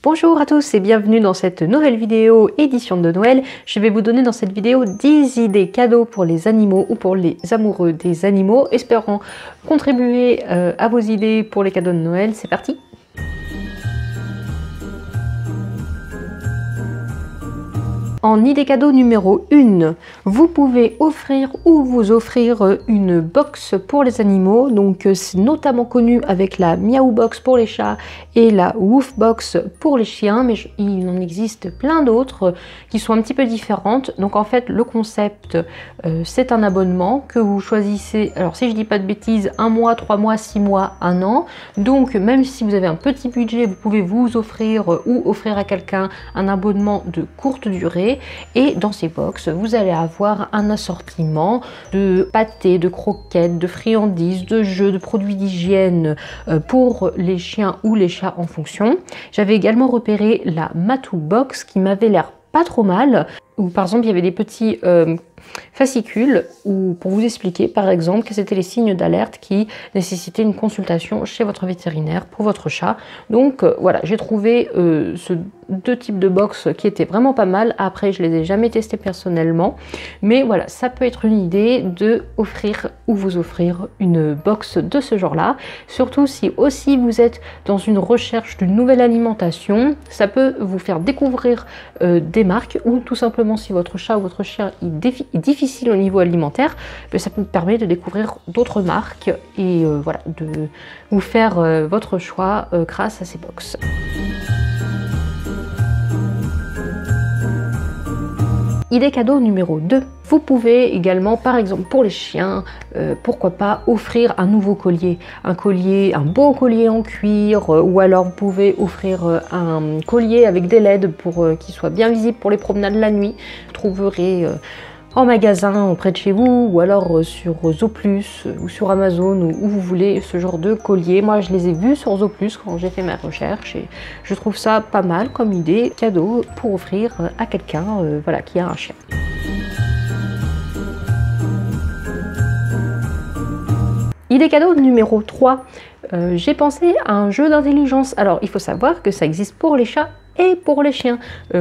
Bonjour à tous et bienvenue dans cette nouvelle vidéo édition de Noël. Je vais vous donner dans cette vidéo 10 idées cadeaux pour les animaux ou pour les amoureux des animaux, espérant contribuer à vos idées pour les cadeaux de Noël. C'est parti! En idée cadeau numéro 1, vous pouvez offrir ou vous offrir une box pour les animaux. Donc c'est notamment connu avec la Miaou Box pour les chats et la Woof Box pour les chiens, mais il en existe plein d'autres qui sont un petit peu différentes. Donc en fait le concept c'est un abonnement que vous choisissez, alors si je dis pas de bêtises, 1 mois, 3 mois, 6 mois, 1 an. Donc même si vous avez un petit budget, vous pouvez vous offrir ou offrir à quelqu'un un abonnement de courte durée. Et dans ces box, vous allez avoir un assortiment de pâtés, de croquettes, de friandises, de jeux, de produits d'hygiène pour les chiens ou les chats en fonction. J'avais également repéré la Matou Box qui m'avait l'air pas trop mal, où par exemple il y avait des petits fascicules où, pour vous expliquer par exemple que c'était les signes d'alerte qui nécessitaient une consultation chez votre vétérinaire pour votre chat. Donc voilà, j'ai trouvé ce deux types de box qui étaient vraiment pas mal. Après je les ai jamais testés personnellement, mais voilà, ça peut être une idée de offrir ou vous offrir une box de ce genre là, surtout si aussi vous êtes dans une recherche d'une nouvelle alimentation. Ça peut vous faire découvrir des marques, ou tout simplement si votre chat ou votre chien est difficile au niveau alimentaire, ça vous permet de découvrir d'autres marques et voilà, de vous faire votre choix grâce à ces box. Idée cadeau numéro 2. Vous pouvez également, par exemple pour les chiens, pourquoi pas offrir un nouveau collier. Un beau collier en cuir, ou alors vous pouvez offrir un collier avec des LED pour qu'il soit bien visible pour les promenades la nuit. Vous trouverez en magasin auprès de chez vous, ou alors sur Zooplus ou sur Amazon, ou où vous voulez ce genre de collier. Moi je les ai vus sur Zooplus quand j'ai fait ma recherche et je trouve ça pas mal comme idée cadeau pour offrir à quelqu'un voilà, qui a un chien. Idée cadeau numéro 3, j'ai pensé à un jeu d'intelligence. Alors il faut savoir que ça existe pour les chats et pour les chiens.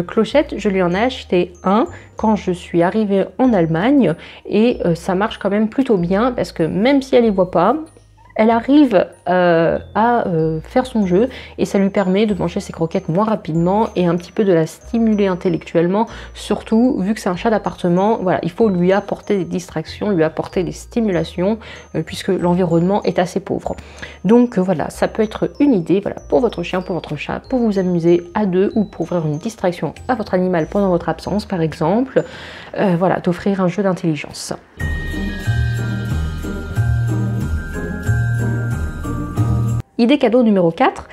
Clochette, je lui en ai acheté un quand je suis arrivée en Allemagne et ça marche quand même plutôt bien parce que même si elle les voit pas, elle arrive à faire son jeu et ça lui permet de manger ses croquettes moins rapidement et un petit peu de la stimuler intellectuellement, surtout vu que c'est un chat d'appartement. Voilà, il faut lui apporter des distractions, lui apporter des stimulations puisque l'environnement est assez pauvre. Donc voilà, ça peut être une idée, voilà, pour votre chien, pour votre chat, pour vous amuser à deux ou pour ouvrir une distraction à votre animal pendant votre absence par exemple. Voilà, d'offrir un jeu d'intelligence. Idée cadeau numéro 4,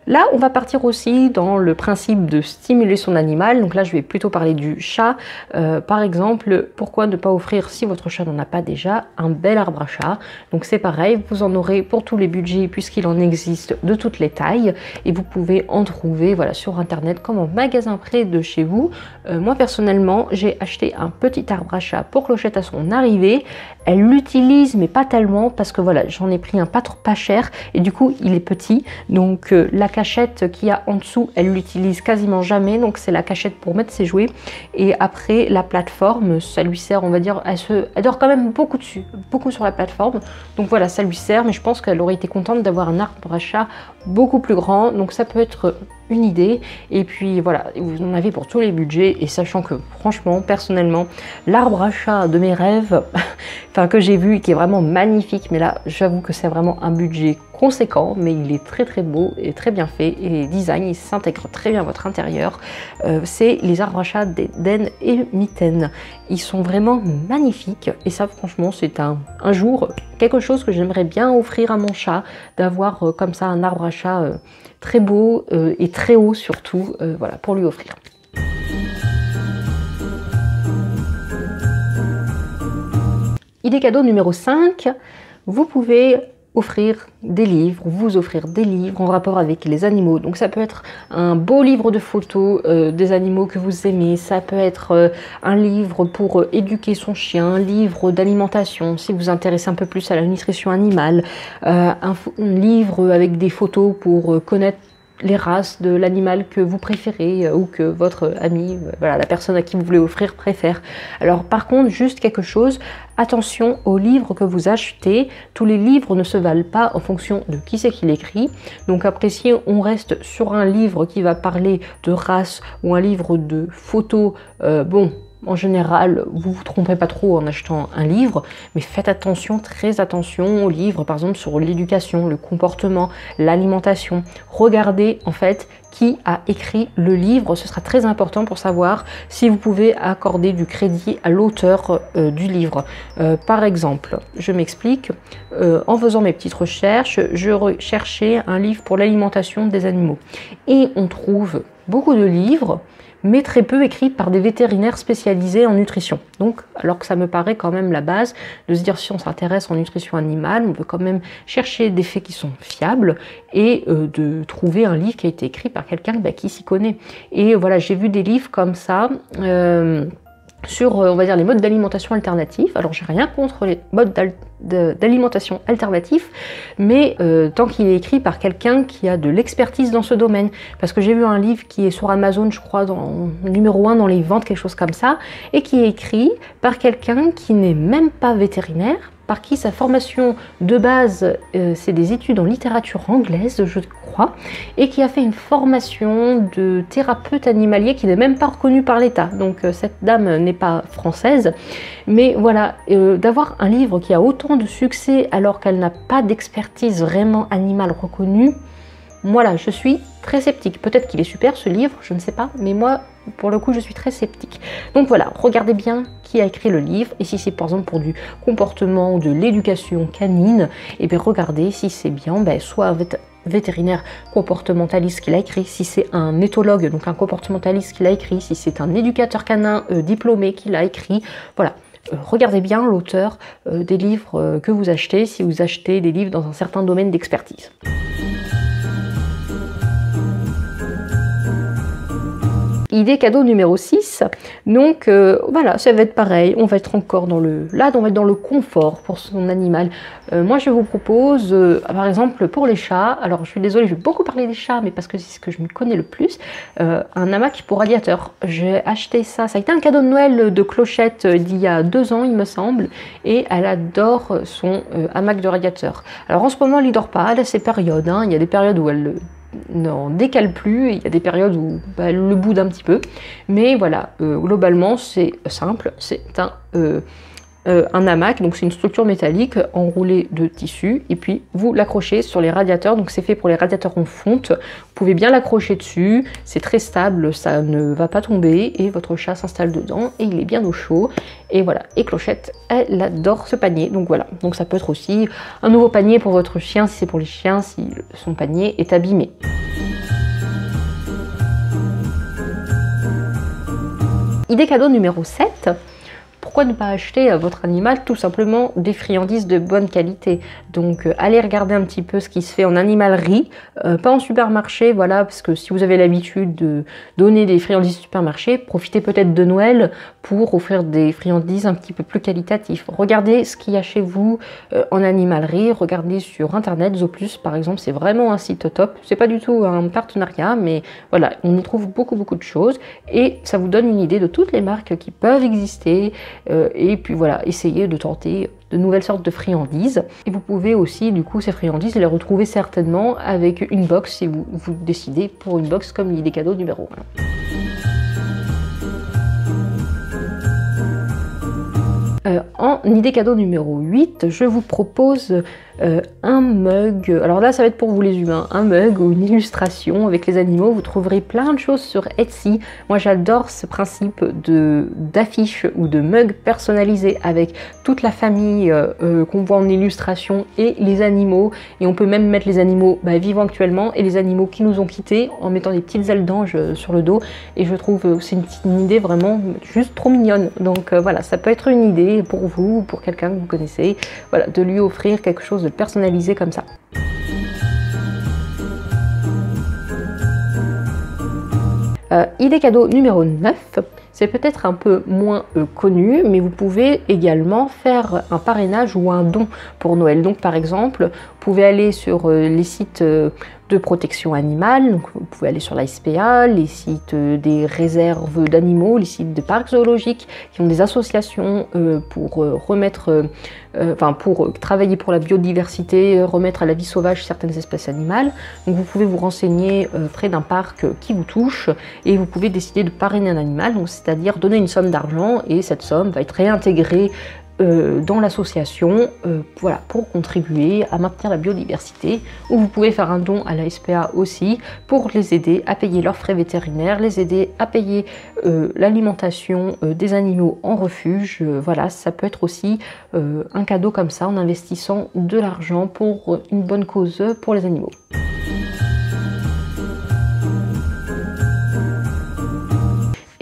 là on va partir aussi dans le principe de stimuler son animal. Donc là je vais plutôt parler du chat. Par exemple, pourquoi ne pas offrir, si votre chat n'en a pas déjà, un bel arbre à chat. Donc c'est pareil, vous en aurez pour tous les budgets puisqu'il en existe de toutes les tailles et vous pouvez en trouver voilà, sur internet comme en magasin près de chez vous. Moi personnellement j'ai acheté un petit arbre à chat pour Clochette à son arrivée. Elle l'utilise mais pas tellement parce que voilà, j'en ai pris un pas cher et du coup il est petit. Donc la cachette qu'il y a en dessous, elle l'utilise quasiment jamais. Donc c'est la cachette pour mettre ses jouets. Et après la plateforme, ça lui sert, on va dire, elle dort quand même beaucoup dessus, beaucoup sur la plateforme. Donc voilà, ça lui sert, mais je pense qu'elle aurait été contente d'avoir un arbre à chat beaucoup plus grand. Donc ça peut être une idée. Et puis voilà, vous en avez pour tous les budgets. Et sachant que franchement, personnellement, l'arbre à chat de mes rêves, enfin que j'ai vu, qui est vraiment magnifique, mais là j'avoue que c'est vraiment un budget conséquent, mais il est très très beau et très bien fait et les designs ils s'intègrent très bien à votre intérieur. C'est les arbres à chat d'Eden et Mitten. Ils sont vraiment magnifiques et ça franchement c'est un jour quelque chose que j'aimerais bien offrir à mon chat, d'avoir comme ça un arbre à chat très beau et très haut surtout, voilà, pour lui offrir. Idée cadeau numéro 5, vous pouvez offrir des livres, vous offrir des livres en rapport avec les animaux. Donc ça peut être un beau livre de photos des animaux que vous aimez, ça peut être un livre pour éduquer son chien, un livre d'alimentation si vous vous intéressez un peu plus à la nutrition animale, un livre avec des photos pour connaître les races de l'animal que vous préférez ou que votre ami, voilà, la personne à qui vous voulez offrir préfère. Alors par contre, juste quelque chose, attention aux livres que vous achetez. Tous les livres ne se valent pas en fonction de qui c'est qui l'écrit. Donc après, si on reste sur un livre qui va parler de race ou un livre de photos, bon, en général, vous vous tromperez pas trop en achetant un livre, mais faites attention, très attention aux livres, par exemple sur l'éducation, le comportement, l'alimentation. Regardez en fait qui a écrit le livre, ce sera très important pour savoir si vous pouvez accorder du crédit à l'auteur du livre. Par exemple, je m'explique, en faisant mes petites recherches, je recherchais un livre pour l'alimentation des animaux et on trouve beaucoup de livres mais très peu écrits par des vétérinaires spécialisés en nutrition. Donc, alors que ça me paraît quand même la base de se dire si on s'intéresse en nutrition animale, on peut quand même chercher des faits qui sont fiables et de trouver un livre qui a été écrit par quelqu'un qui s'y connaît. Et voilà, j'ai vu des livres comme ça sur, on va dire, les modes d'alimentation alternatifs. Alors, j'ai rien contre les modes d'alimentation alternatifs, mais tant qu'il est écrit par quelqu'un qui a de l'expertise dans ce domaine. Parce que j'ai vu un livre qui est sur Amazon, je crois, numéro 1 dans les ventes, quelque chose comme ça, et qui est écrit par quelqu'un qui n'est même pas vétérinaire, par qui sa formation de base, c'est des études en littérature anglaise, je crois, et qui a fait une formation de thérapeute animalier qui n'est même pas reconnue par l'État. Donc cette dame n'est pas française, mais voilà, d'avoir un livre qui a autant de succès alors qu'elle n'a pas d'expertise vraiment animale reconnue, voilà, je suis très sceptique. Peut-être qu'il est super ce livre, je ne sais pas, mais moi, pour le coup, je suis très sceptique. Donc voilà, regardez bien qui a écrit le livre, et si c'est par exemple pour du comportement ou de l'éducation canine, et bien regardez si c'est bien, soit un vétérinaire comportementaliste qui l'a écrit, si c'est un éthologue, donc un comportementaliste qui l'a écrit, si c'est un éducateur canin diplômé qui l'a écrit, voilà. Regardez bien l'auteur des livres que vous achetez, si vous achetez des livres dans un certain domaine d'expertise. Idée cadeau numéro 6, donc voilà, ça va être pareil, on va être encore dans le confort pour son animal. Moi je vous propose, par exemple pour les chats, alors je suis désolée, je vais beaucoup parler des chats, mais parce que c'est ce que je me connais le plus, un hamac pour radiateur. J'ai acheté ça, ça a été un cadeau de Noël de Clochette d'il y a 2 ans il me semble, et elle adore son hamac de radiateur. Alors en ce moment elle ne dort pas, elle a ses périodes, hein. Il y a des périodes où elle n'en décale plus, et il y a des périodes où elle le boude un petit peu, mais voilà, globalement c'est simple, c'est un hamac, donc c'est une structure métallique enroulée de tissu, et puis vous l'accrochez sur les radiateurs, donc c'est fait pour les radiateurs en fonte, vous pouvez bien l'accrocher dessus, c'est très stable, ça ne va pas tomber, et votre chat s'installe dedans, et il est bien au chaud, et voilà, et Clochette, elle adore ce panier, donc voilà, donc ça peut être aussi un nouveau panier pour votre chien, si c'est pour les chiens, si son panier est abîmé. Idée cadeau numéro 7. Pourquoi ne pas acheter à votre animal tout simplement des friandises de bonne qualité? Donc allez regarder un petit peu ce qui se fait en animalerie, pas en supermarché, voilà, parce que si vous avez l'habitude de donner des friandises au supermarché, profitez peut-être de Noël pour offrir des friandises un petit peu plus qualitatives. Regardez ce qu'il y a chez vous en animalerie, regardez sur internet, Zooplus par exemple, c'est vraiment un site top, c'est pas du tout un partenariat, mais voilà, on y trouve beaucoup de choses, et ça vous donne une idée de toutes les marques qui peuvent exister, et puis voilà, essayez de tenter de nouvelles sortes de friandises. Et vous pouvez aussi, du coup, ces friandises, les retrouver certainement avec une box si vous décidez pour une box comme l'idée cadeau numéro 1. En idée cadeau numéro 8, je vous propose un mug, alors là ça va être pour vous les humains, un mug ou une illustration avec les animaux. Vous trouverez plein de choses sur Etsy. Moi j'adore ce principe d'affiches ou de mugs personnalisés avec toute la famille qu'on voit en illustration et les animaux, et on peut même mettre les animaux vivants actuellement et les animaux qui nous ont quittés en mettant des petites ailes d'ange sur le dos, et je trouve que c'est une idée vraiment juste trop mignonne. Donc voilà, ça peut être une idée pour vous ou pour quelqu'un que vous connaissez, voilà, de lui offrir quelque chose de personnalisé comme ça. Idée cadeau numéro 9, c'est peut-être un peu moins connu, mais vous pouvez également faire un parrainage ou un don pour Noël. Donc par exemple, pouvez aller sur les sites de protection animale, donc vous pouvez aller sur la SPA, les sites des réserves d'animaux, les sites des parcs zoologiques qui ont des associations pour remettre, pour travailler pour la biodiversité, remettre à la vie sauvage certaines espèces animales. Donc vous pouvez vous renseigner près d'un parc qui vous touche et vous pouvez décider de parrainer un animal, donc c'est-à-dire donner une somme d'argent et cette somme va être réintégrée dans l'association voilà, pour contribuer à maintenir la biodiversité, ou vous pouvez faire un don à la SPA aussi pour les aider à payer leurs frais vétérinaires, les aider à payer l'alimentation des animaux en refuge. Voilà, ça peut être aussi un cadeau comme ça en investissant de l'argent pour une bonne cause pour les animaux.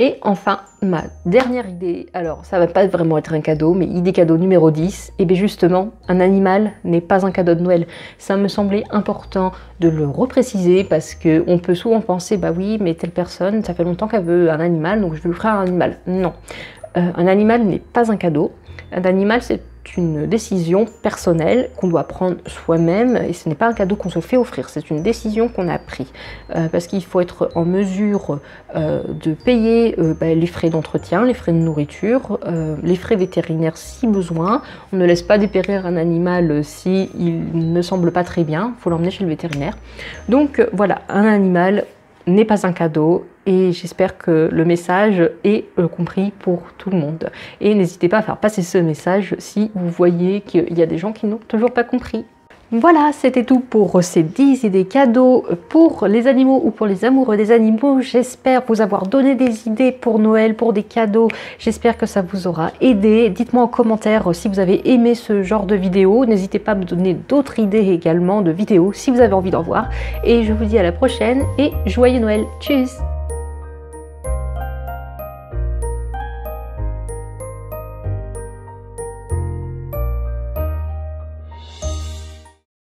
Et enfin, ma dernière idée, alors ça va pas vraiment être un cadeau, mais idée cadeau numéro 10, et bien justement, un animal n'est pas un cadeau de Noël. Ça me semblait important de le repréciser parce qu'on peut souvent penser, bah oui, mais telle personne, ça fait longtemps qu'elle veut un animal, donc je vais lui offrir un animal. Non, un animal n'est pas un cadeau. Un animal, c'est une décision personnelle qu'on doit prendre soi-même et ce n'est pas un cadeau qu'on se fait offrir, c'est une décision qu'on a prise parce qu'il faut être en mesure de payer les frais d'entretien, les frais de nourriture, les frais vétérinaires si besoin. On ne laisse pas dépérir un animal si il ne semble pas très bien, il faut l'emmener chez le vétérinaire. Donc voilà, un animal n'est pas un cadeau et j'espère que le message est compris pour tout le monde. Et n'hésitez pas à faire passer ce message si vous voyez qu'il y a des gens qui n'ont toujours pas compris. Voilà, c'était tout pour ces 10 idées cadeaux pour les animaux ou pour les amoureux des animaux. J'espère vous avoir donné des idées pour Noël, pour des cadeaux. J'espère que ça vous aura aidé. Dites-moi en commentaire si vous avez aimé ce genre de vidéo. N'hésitez pas à me donner d'autres idées également de vidéos si vous avez envie d'en voir. Et je vous dis à la prochaine et joyeux Noël. Tchuss!